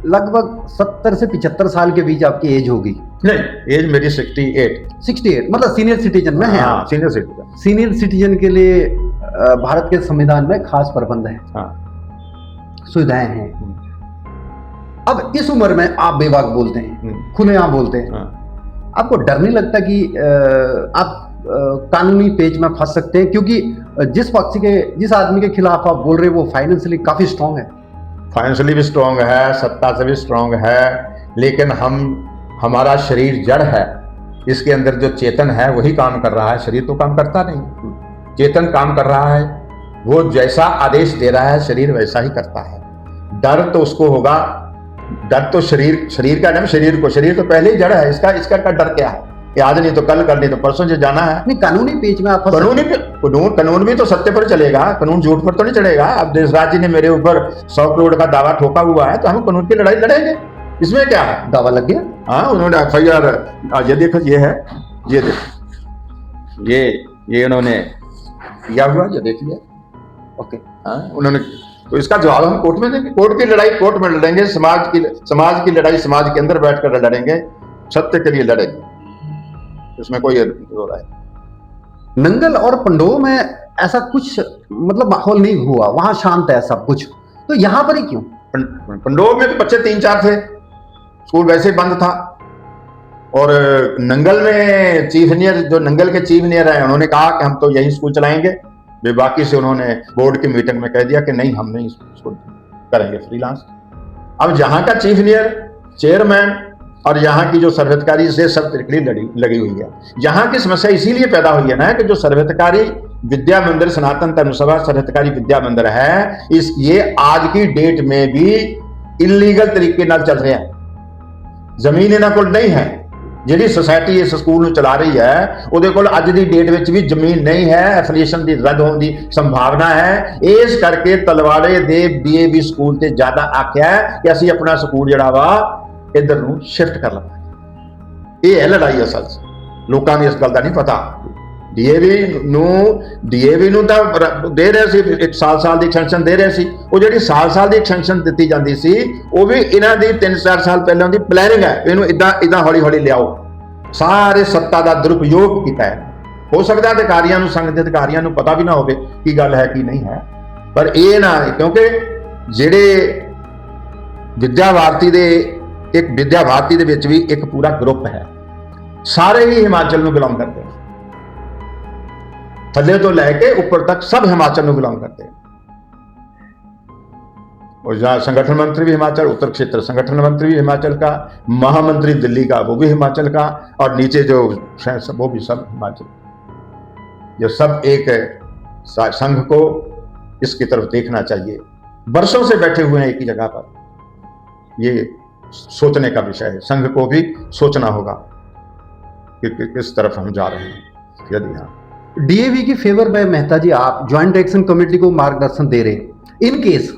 लगभग 70 से 75 साल के बीच आपकी एज होगी। नहीं, एज मेरी 68 मतलब सीनियर सिटीजन में है। हाँ, सीनियर सिटीजन के लिए भारत के संविधान में खास प्रबंध है, सुविधाएं हैं। अब इस उम्र में आप बेबाक बोलते हैं, खुलेआम बोलते हैं, आपको डर नहीं लगता कि आप कानूनी पेच में फंस सकते हैं? क्योंकि जिस आदमी के खिलाफ आप बोल रहे हैं वो फाइनेंशियली काफी स्ट्रांग है। फाइनेंशियली भी स्ट्रांग है, सत्ता से भी स्ट्रांग है, लेकिन हमारा शरीर जड़ है, इसके अंदर जो चेतन है वही काम कर रहा है, शरीर तो काम करता नहीं। चेतन काम कर रहा है, वो जैसा आदेश दे रहा है शरीर वैसा ही करता है। डर तो उसको होगा, डर तो शरीर का नाम, शरीर तो पहले ही जड़ है, इसका डर क्या है कि आज नहीं तो कल, कल नहीं तो परसों जो जाना है। नहीं, कानूनी पेच में आप कानून भी तो सत्य पर चलेगा, कानून झूठ पर तो नहीं चलेगा। अब देशराज जी ने मेरे ऊपर 100 करोड़ का दावा ठोका हुआ है तो हम कानून की लड़ाई लड़ेंगे, इसमें क्या है। दावा लग गया। हाँ, उन्होंने FIR, ये देखो, ये है, ये देखो, ये उन्होंने किया हुआ, ये देखिए। ओके। हाँ, उन्होंने, तो इसका जवाब हम कोर्ट में देंगे। कोर्ट की लड़ाई कोर्ट में लड़ेंगे, समाज की लड़ाई समाज के अंदर बैठकर लड़ेंगे, सत्य के लिए लड़ेंगे, इसमें कोई हो रहा है। नंगल और पंडोह में ऐसा कुछ मतलब माहौल नहीं हुआ, वहां शांत है सब कुछ, तो यहाँ पर ही क्यों? पंडोह में तो बच्चे 3-4 थे, स्कूल वैसे बंद था। और नंगल में चीफ इंजीनियर, जो नंगल के चीफ इंजीनियर हैं, उन्होंने कहा कि हम तो यही स्कूल चलाएंगे। वे बाकी से उन्होंने बोर्ड की मीटिंग में कह दिया कि नहीं, हम नहीं इसको करेंगे फ्रीलांस। अब यहाँ का चीफ इंजीनियर, चेयरमैन और यहाँ की जो सर्वहितकारी से सब तिरकड़ी लगी हुई है। यहाँ की समस्या इसीलिए पैदा हुई है ना कि जो सर्वहितकारी विद्या मंदिर, सनातन धर्म सभा सर्वहितकारी विद्या मंदिर है, ये आज की डेट में भी इलीगल तरीके नाल चल रहे हैं। जमीन इन्हां कोल नहीं है, ਜਿਹੜੀ सोसाइटी इस स्कूल ਨੂੰ चला रही है ਉਹਦੇ ਕੋਲ ਅੱਜ ਦੀ ਡੇਟ ਵਿੱਚ ਵੀ ਜ਼ਮੀਨ ਨਹੀਂ ਹੈ, ਐਫੀਲੀਏਸ਼ਨ ਦੀ ਰੱਦ ਹੋਣ ਦੀ ਸੰਭਾਵਨਾ ਹੈ। ਇਸ ਕਰਕੇ ਤਲਵਾੜੇ ਦੇ DAV ਸਕੂਲ ਤੇ ਜ਼ਿਆਦਾ ਆਖਿਆ ਕਿ ਅਸੀਂ ਆਪਣਾ ਸਕੂਲ ਜਿਹੜਾ ਵਾ ਇੱਧਰ ਨੂੰ ਸ਼ਿਫਟ ਕਰ ਲਵਾਂਗੇ। ਇਹ ਹੈ ਲੜਾਈ ਅਸਲ 'ਚ, ਲੋਕਾਂ ਨੂੰ ਇਸ ਗੱਲ ਦਾ ਨਹੀਂ ਪਤਾ। DAV ਨੂੰ ਤਾਂ ਦੇ ਰਹੇ ਸੀ, 1 ਸਾਲ ਦੀ ਐਕਸਟੈਂਸ਼ਨ ਦੇ ਰਹੇ ਸੀ। ਉਹ ਜਿਹੜੀ ਸਾਲ ਦੀ ਐਕਸਟੈਂਸ਼ਨ ਦਿੱਤੀ ਜਾਂਦੀ ਸੀ ਉਹ ਵੀ ਇਹਨਾਂ ਦੀ 3-4 ਸਾਲ ਪਹਿਲਾਂ ਦੀ ਪਲੈਨਿੰਗ ਹੈ, ਇਹਨੂੰ ਇਦਾਂ ਹੌਲੀ ਲਿਆਓ। ਸਾਰੇ ਸੱਤਾ ਦਾ ਦੁਰਉਪਯੋਗ ਕੀਤਾ ਹੈ। ਹੋ ਸਕਦਾ ਅਧਿਕਾਰੀਆਂ ਨੂੰ, ਸੰਘ ਦੇ ਅਧਿਕਾਰੀਆਂ ਨੂੰ ਪਤਾ ਵੀ ਨਾ ਹੋਵੇ ਕੀ ਗੱਲ ਹੈ ਕੀ ਨਹੀਂ ਹੈ, ਪਰ ਇਹ ਨਾ, ਕਿਉਂਕਿ ਜਿਹੜੇ ਵਿਦਿਆ ਭਾਰਤੀ ਦੇ ਵਿੱਚ ਵੀ ਇੱਕ ਪੂਰਾ ਗਰੁੱਪ ਹੈ, ਸਾਰੇ ਹੀ ਹਿਮਾਚਲ ਨੂੰ ਬਿਲੋਂਗ ਕਰਦੇ हैं, थले तो लैके ऊपर तक सब हिमाचल में बिलोंग करते हैं। और जहाँ संगठन मंत्री भी हिमाचल, उत्तर क्षेत्र संगठन मंत्री भी हिमाचल का, महामंत्री दिल्ली का वो भी हिमाचल का, और नीचे जो वो भी सब हिमाचल। ये सब एक संघ को इसकी तरफ देखना चाहिए। वर्षों से बैठे हुए हैं एक ही जगह पर, ये सोचने का विषय है। संघ को भी सोचना होगा कि किस तरफ हम जा रहे हैं। यदि हाँ, DAV की फेवर में मेहता जी आप ज्वाइंट एक्शन कमेटी को मार्गदर्शन दे रहे, इन केस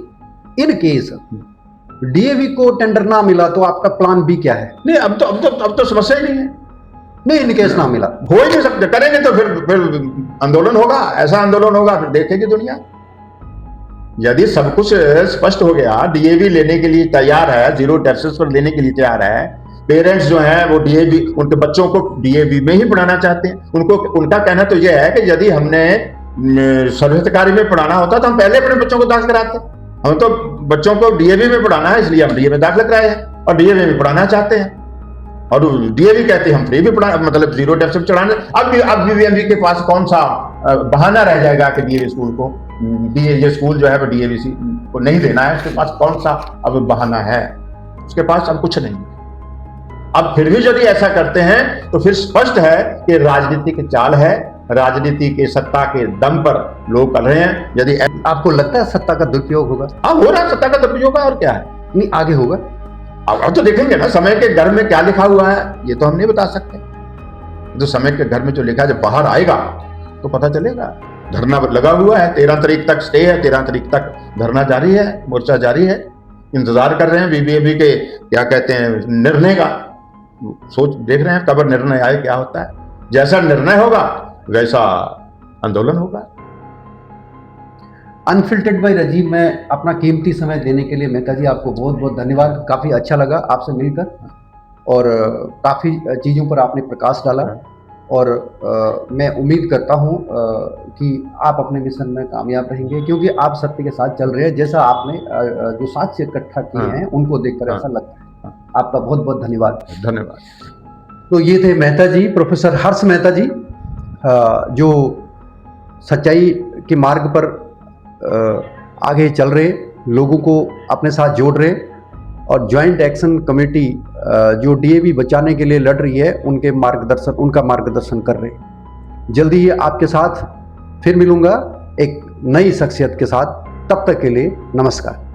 DAV को टेंडर ना मिला तो आपका प्लान B क्या है? नहीं, अब तो समस्या ही नहीं है। नहीं, इन केस ना मिला, हो ही नहीं सकते। करेंगे तो फिर आंदोलन होगा, ऐसा आंदोलन होगा, फिर देखेगी दुनिया। यदि सब कुछ स्पष्ट हो गया, DAV लेने के लिए तैयार है, 0 टैक्सेस पर लेने के लिए तैयार है, पेरेंट्स जो हैं वो DAV, उनके बच्चों को DAV में ही पढ़ाना चाहते हैं। उनका कहना तो यह है कि यदि हमने सर्वहितकारी में पढ़ाना होता तो हम पहले अपने बच्चों को दाखिल कराते। हम तो बच्चों को DAV में पढ़ाना है, इसलिए हम DAV में दाखिल कराए हैं और DAV में पढ़ाना चाहते हैं। और DAV कहते हैं हम फ्री भी पढ़ा, मतलब 0 टैक्स पर चढ़ाने। अब BVMB के पास कौन सा बहाना रह जाएगा कि DAV स्कूल को, ये स्कूल जो है वो DAV को नहीं देना है, उसके पास कौन सा अब बहाना है? उसके पास अब कुछ नहीं। अब फिर भी यदि ऐसा करते हैं तो फिर स्पष्ट है कि राजनीति की चाल है, राजनीति के सत्ता के दम पर लोग कर रहे हैं। यदि आपको लगता है सत्ता का दुरुपयोग होगा? अब हो रहा है सत्ता का दुरुपयोग, और क्या है? नहीं, आगे होगा। अब तो देखेंगे ना, समय के घर में क्या लिखा हुआ है ये तो हम नहीं बता सकते। तो समय के घर में जो लिखा है जब बाहर आएगा तो पता चलेगा। धरना लगा हुआ है, 13 तारीख तक स्टे है, 13 तारीख तक धरना जारी है, मोर्चा जारी है। इंतजार कर रहे हैं BVMB के क्या कहते हैं निर्णय का, सोच देख रहे हैं कब निर्णय आए, क्या होता है। जैसा निर्णय होगा वैसा आंदोलन होगा। अनफिल्टर्ड बाय राजीव में अपना कीमती समय देने के लिए मेहता जी आपको बहुत बहुत धन्यवाद। काफ़ी अच्छा लगा आपसे मिलकर और काफ़ी चीज़ों पर आपने प्रकाश डाला और मैं उम्मीद करता हूँ कि आप अपने मिशन में कामयाब रहेंगे, क्योंकि आप सत्य के साथ चल रहे हैं। जैसा आपने जो साक्ष्य इकट्ठा किए हैं उनको देखकर ऐसा लगता है। आपका बहुत बहुत धन्यवाद। तो ये थे मेहता जी, प्रोफेसर हर्ष मेहता जी, जो सच्चाई के मार्ग पर आगे चल रहे, लोगों को अपने साथ जोड़ रहे और जॉइंट एक्शन कमेटी जो डीएवी बचाने के लिए लड़ रही है उनका मार्गदर्शन कर रहे। जल्दी ही आपके साथ फिर मिलूंगा एक नई शख्सियत के साथ। तब तक के लिए नमस्कार।